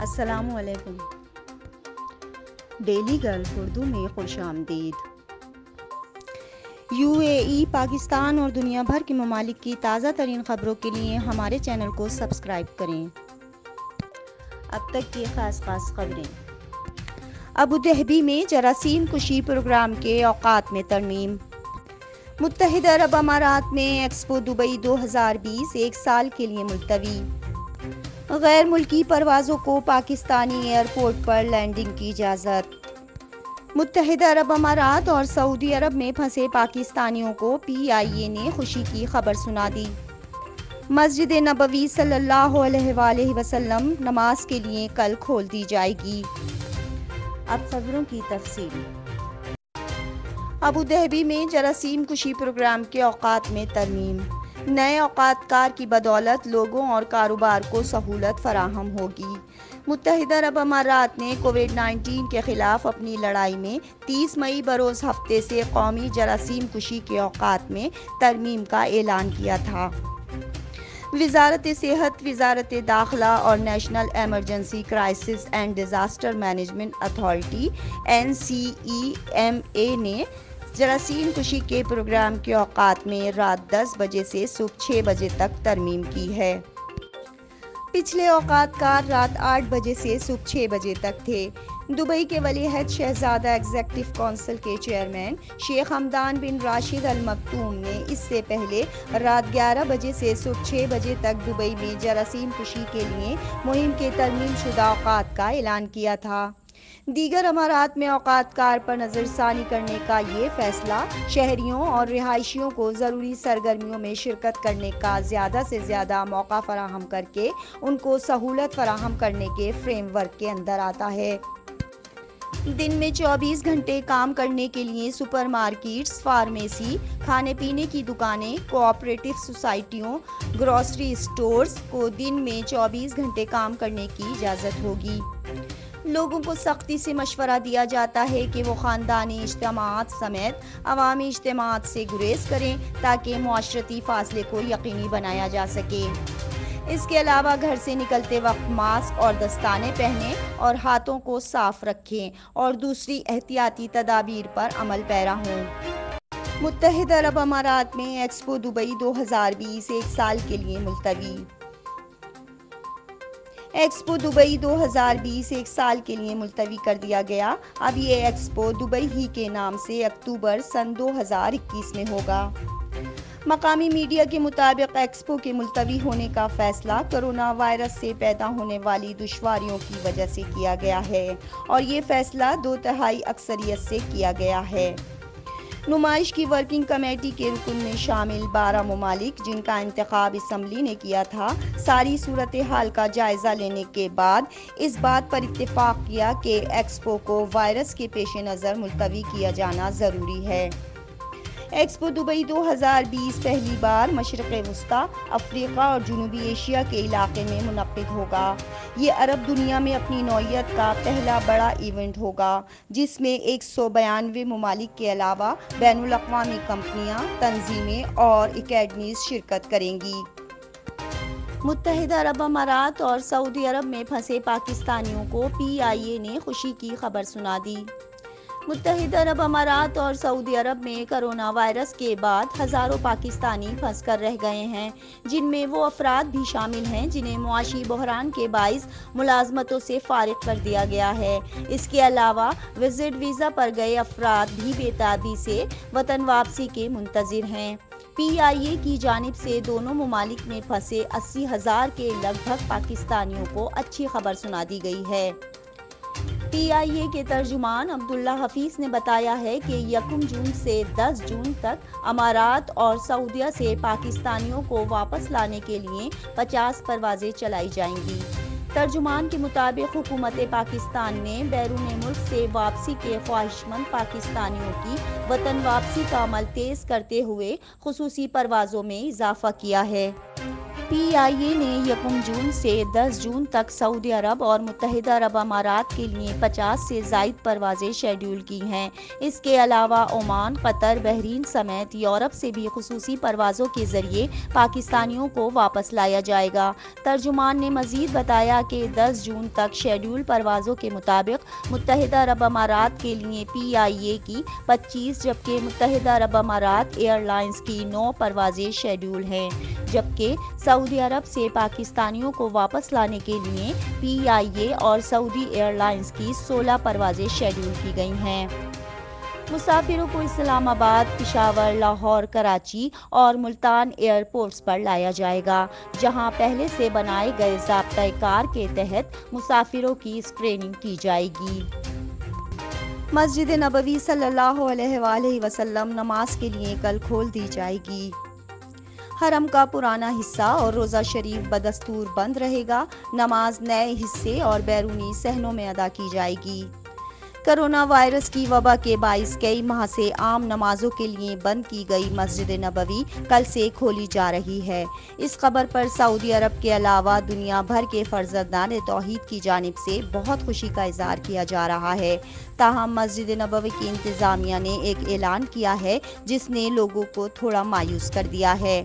السلام علیکم۔ Daily golf Urdu میں خوش آمدید۔ UAE، پاکستان اور دنیا بھر کے ممالک کی تازہ ترین خبروں کے لیے ہمارے چینل کو سبسکرائب کریں۔ اب تک کی خاص خبریں۔ ابوظہبی میں جراثیم کشی پروگرام کے اوقات میں ترمیم۔ متحدہ عرب امارات میں ایکسپو دبئی 2020 ایک سال کے لیے ملتوی۔ غیر ملکی پروازوں کو پاکستانی ایئرپورٹ پر لینڈنگ کی اجازت۔ متحدہ عرب امارات اور سعودی عرب میں پھنسے پاکستانیوں کو PIA نے خوشی کی خبر سنا دی۔ مسجد نبوی صلی اللہ علیہ وآلہ وسلم نماز کے لیے کل کھول دی جائے گی۔ اب خبروں کی تفصیل۔ ابوظہبی میں جراثیم کشی پروگرام کے اوقات میں ترمیم۔ نئے اوقات کار کی بدولت لوگوں اور کاروبار کو سہولت فراہم ہوگی۔ متحدہ عرب امارات نے کووڈ-19 کے خلاف اپنی لڑائی میں 30 مئی بروز ہفتے سے قومی جراثیم کشی کے اوقات میں ترمیم کا اعلان کیا تھا۔ وزارت صحت، وزارت داخلہ اور national emergency crisis and disaster management authority NCEMA نے جراثیم کشی کے پروگرام کے اوقات میں رات 10 بجے سے صبح 6 بجے تک ترمیم کی ہے۔ پچھلے اوقات کار رات 8 بجے سے صبح 6 بجے تک تھے۔ دبئی کے ولی عہد شہزادہ ایگزیکٹو کونسل کے چیئرمین شیخ حمدان بن راشد ال مکتوم نے اس سے پہلے رات 11 بجے سے صبح 6 بجے تک دبئی میں جراثیم کشی کے لیے مہم کے ترمیم شدہ اوقات کا اعلان کیا تھا۔ دیگر امارات میں اوقات کار پر نظر ثانی کرنے کا یہ فیصلہ شہریوں اور رہائشیوں کو ضروری سرگرمیوں میں شرکت کرنے کا زیادہ سے زیادہ موقع فراہم کر کے ان کو سہولت فراہم کرنے کے فریم ورک کے اندر آتا ہے۔ دن میں 24 گھنٹے کام کرنے کے لیے سپر مارکیٹس، فارمیسی، کھانے پینے کی دکانیں، کوآپریٹو سوسائٹیوں، گروسری اسٹورز کو دن میں 24 گھنٹے کام کرنے کی اجازت ہوگی۔ لوگوں کو سختی سے مشورہ دیا جاتا ہے کہ وہ خاندانی اجتماعات سمیت عوامی اجتماعات سے گریز کریں تاکہ معاشرتی فاصلے کو یقینی بنایا جا سکے۔ اس کے علاوہ گھر سے نکلتے وقت ماسک اور دستانے پہنیں اور ہاتھوں کو صاف رکھیں اور دوسری احتیاطی تدابیر پر عمل پیرا ہوں۔ متحدہ عرب امارات میں ایکسپو دبئی 2020 ایک سال کے لیے ملتوی۔ ایکسپو دبئی 2020 ایک سال کے لیے ملتوی کر دیا گیا۔ اب یہ ایکسپو دبئی ہی کے نام سے اکتوبر سن 2021 میں ہوگا۔ مقامی میڈیا کے مطابق ایکسپو کے ملتوی ہونے کا فیصلہ کرونا وائرس سے پیدا ہونے والی دشواریوں کی وجہ سے کیا گیا ہے اور یہ فیصلہ 2/3 اکثریت سے کیا گیا ہے۔ نمائش کی ورکنگ کمیٹی کے رکن میں شامل 12 ممالک جن کا انتخاب اسمبلی نے کیا تھا، ساری صورتحال کا جائزہ لینے کے بعد اس بات پر اتفاق کیا کہ ایکسپو کو وائرس کے پیش نظر ملتوی کیا جانا ضروری ہے۔ ایکسپو دبئی 2020 پہلی بار مشرق وسطیٰ، افریقہ اور جنوبی ایشیا کے علاقے میں منعقد ہوگا۔ یہ عرب دنیا میں اپنی نوعیت کا پہلا بڑا ایونٹ ہوگا جس میں 192 ممالک کے علاوہ بین الاقوامی کمپنیاں، تنظیمیں اور اکیڈمیز شرکت کریں گی۔ متحدہ عرب امارات اور سعودی عرب میں پھنسے پاکستانیوں کو PIA نے خوشی کی خبر سنا دی۔ متحدہ عرب امارات اور سعودی عرب میں کرونا وائرس کے بعد ہزاروں پاکستانی پھنس کر رہ گئے ہیں، جن میں وہ افراد بھی شامل ہیں جنہیں معاشی بحران کے باعث ملازمتوں سے فارغ کر دیا گیا ہے۔ اس کے علاوہ وزٹ ویزا پر گئے افراد بھی بے تابی سے وطن واپسی کے منتظر ہیں۔ PIA کی جانب سے دونوں ممالک میں پھنسے 80,000 کے لگ بھگ پاکستانیوں کو اچھی خبر سنا دی گئی ہے۔ PIA کے ترجمان عبداللہ حفیظ نے بتایا ہے کہ 1 جون سے 10 جون تک امارات اور سعودیہ سے پاکستانیوں کو واپس لانے کے لیے 50 پروازیں چلائی جائیں گی۔ ترجمان کے مطابق حکومت پاکستان نے بیرون ملک سے واپسی کے خواہشمند پاکستانیوں کی وطن واپسی کا عمل تیز کرتے ہوئے خصوصی پروازوں میں اضافہ کیا ہے۔ PIA ने 1 जून से 10 जून तक सऊदी अरब और मुत्तहिदा अरब अमारात के लिए 50 से ज़ायद परवाज़ें शेड्यूल की हैं। इसके अलावा ओमान, कतर, बहरीन समेत यूरोप से भी खुसूसी परवाज़ों के ज़रिए पाकिस्तानियों को वापस लाया जाएगा। तर्जुमान ने मज़ीद बताया कि 10 जून तक शेड्यूल परवाज़ों के मुताबिक मुत्तहिदा अरब अमारात के लिए PIA की 25 जबकि मुत्तहिदा अरब अमारात एयरलाइंस की 9 परवाज़ें शेड्यूल हैं, जबकि सऊदी अरब से पाकिस्तानियों को वापस लाने के लिए PIA और सऊदी एयरलाइंस की 16 परवाज़ें शेड्यूल की गई हैं। मुसाफिरों को इस्लामाबाद, पेशावर, लाहौर, कराची और मुल्तान एयरपोर्ट्स पर लाया जाएगा, जहां पहले से बनाए गए ज़ाब्ता-ए-कार के तहत मुसाफिरों की स्क्रीनिंग की जाएगी। मस्जिद नबवी सल्लल्लाहु अलैहि वसल्लम नमाज के लिए कल खोल दी जाएगी। हरम का पुराना हिस्सा और रोज़ा शरीफ बदस्तूर बंद रहेगा। नमाज नए हिस्से और बैरूनी सहनों में अदा की जाएगी। कोरोना वायरस की वबा के बाइस कई माह से आम नमाजों के लिए बंद की गई मस्जिद नबवी कल से खोली जा रही है। इस खबर पर सऊदी अरब के अलावा दुनिया भर के फर्जंदान तौहीद की जानिब से बहुत खुशी का इजहार किया जा रहा है। ताहम मस्जिद नबवी की इंतज़ामिया ने एक ऐलान किया है जिसने लोगों को थोड़ा मायूस कर दिया है।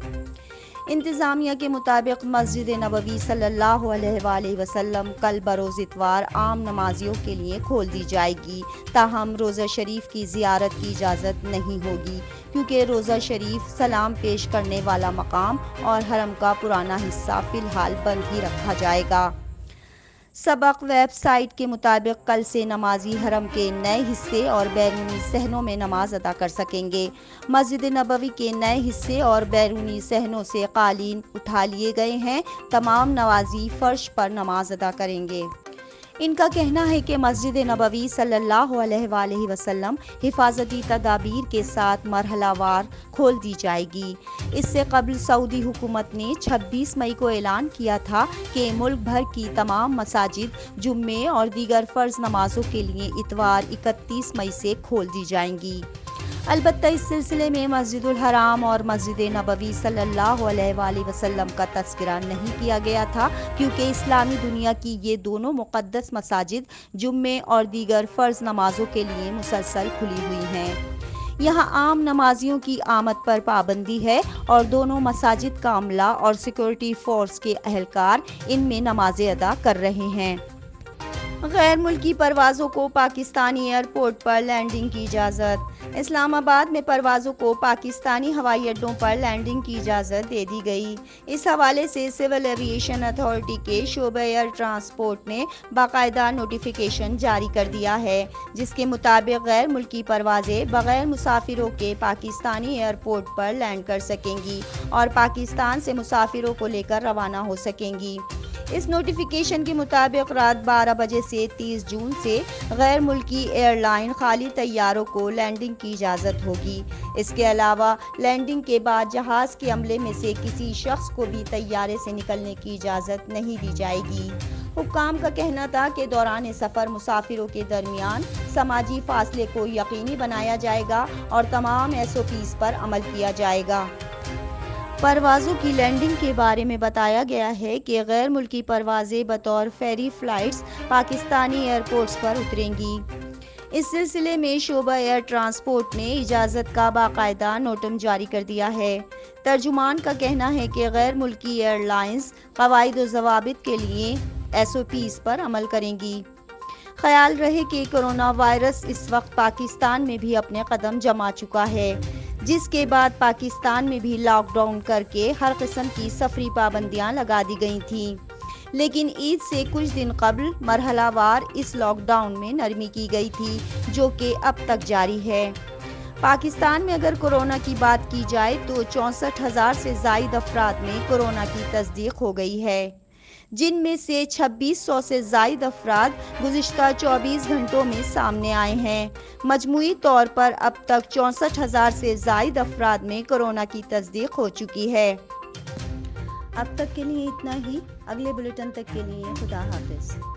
इंतज़ामिया के मुताबिक मस्जिद नबवी सल्लल्लाहु अलैहि वसल्लम कल बरोज़ इतवार आम नमाजियों के लिए खोल दी जाएगी। ताहम रोज़ा शरीफ की ज़ियारत की इजाज़त नहीं होगी, क्योंकि रोज़ा शरीफ सलाम पेश करने वाला मकाम और हरम का पुराना हिस्सा फ़िलहाल बंद ही रखा जाएगा। सबक वेबसाइट के मुताबिक कल से नमाजी हरम के नए हिस्से और बैरूनी सहनों में नमाज अदा कर सकेंगे। मस्जिद नबवी के नए हिस्से और बैरूनी सहनों से कालीन उठा लिए गए हैं। तमाम नवाजी फर्श पर नमाज अदा करेंगे। इनका कहना है कि मस्जिद नबवी सल्लल्लाहु अलैहि वसल्लम हिफाजती तदाबीर के साथ मरहलावार खोल दी जाएगी। इससे कबल सऊदी हुकूमत ने 26 मई को ऐलान किया था कि मुल्क भर की तमाम मसाजिद जुम्मे और दीगर फ़र्ज नमाजों के लिए इतवार 31 मई से खोल दी जाएंगी। अलबत्ता इस सिलसिले में मस्जिदुल हराम और मस्जिद नबवी सल्लल्लाहु अलैहि वसल्लम का तज़किरा नहीं किया गया था, क्योंकि इस्लामी दुनिया की ये दोनों मुक़द्दस मसाजिद जुम्मे और दीगर फ़र्ज नमाजों के लिए मुसलसल खुली हुई हैं। यहाँ आम नमाजियों की आमद पर पाबंदी है और दोनों मसाजिद का अमला और सिक्योरिटी फोर्स के अहलकार इनमें नमाजें अदा कर रहे हैं। गैर मुल्की परवाज़ों को पाकिस्तानी एयरपोर्ट पर लैंडिंग की इजाज़त। इस्लामाबाद में परवाज़ों को पाकिस्तानी हवाई अड्डों पर लैंडिंग की इजाज़त दे दी गई। इस हवाले से सिविल एविएशन अथॉरिटी के शोबे एयर ट्रांसपोर्ट ने बाकायदा नोटिफिकेशन जारी कर दिया है, जिसके मुताबिक गैर मुल्की परवाज़ें बग़ैर मुसाफिरों के पाकिस्तानी एयरपोर्ट पर लैंड कर सकेंगी और पाकिस्तान से मुसाफिरों को लेकर रवाना हो सकेंगी। इस नोटिफिकेशन के मुताबिक रात 12 बजे से 30 जून से गैर मुल्की एयरलाइन खाली तैयारों को लैंडिंग की इजाज़त होगी। इसके अलावा लैंडिंग के बाद जहाज़ के अमले में से किसी शख्स को भी तैयारे से निकलने की इजाज़त नहीं दी जाएगी। हुक्काम का कहना था कि दौरान सफ़र मुसाफिरों के दरमियान समाजी फासले को यकीनी बनाया जाएगा और तमाम SOPs पर अमल किया जाएगा। परवाज़ों की लैंडिंग के बारे में बताया गया है कि गैर मुल्की परवाज़ें बतौर फेरी फ़्लाइट्स पाकिस्तानी एयरपोर्ट्स पर उतरेंगी। इस सिलसिले में शोबा एयर ट्रांसपोर्ट ने इजाज़त का बाकायदा नोटम जारी कर दिया है। तर्जुमान का कहना है कि गैर मुल्की एयरलाइंस क़वाइद व ज़वाबित के लिए SOPs पर अमल करेंगी। ख्याल रहे कि कोरोना वायरस इस वक्त पाकिस्तान में भी अपने कदम जमा चुका है, जिसके बाद पाकिस्तान में भी लॉकडाउन करके हर किस्म की सफरी पाबंदियां लगा दी गई थीं। लेकिन ईद से कुछ दिन कबल मरहलावार इस लॉकडाउन में नरमी की गई थी, जो कि अब तक जारी है। पाकिस्तान में अगर कोरोना की बात की जाए तो 64,000 से ज़ायद अफराद में कोरोना की तस्दीक हो गई है, जिनमें से 2600 से ज़ायद अफराद गुज़िश्ता 24 घंटों में सामने आए हैं। मजमूई तौर पर अब तक 64,000 से ज़ायद अफराद में कोरोना की तस्दीक हो चुकी है। अब तक के लिए इतना ही। अगले बुलेटिन तक के लिए खुदा हाफिज़।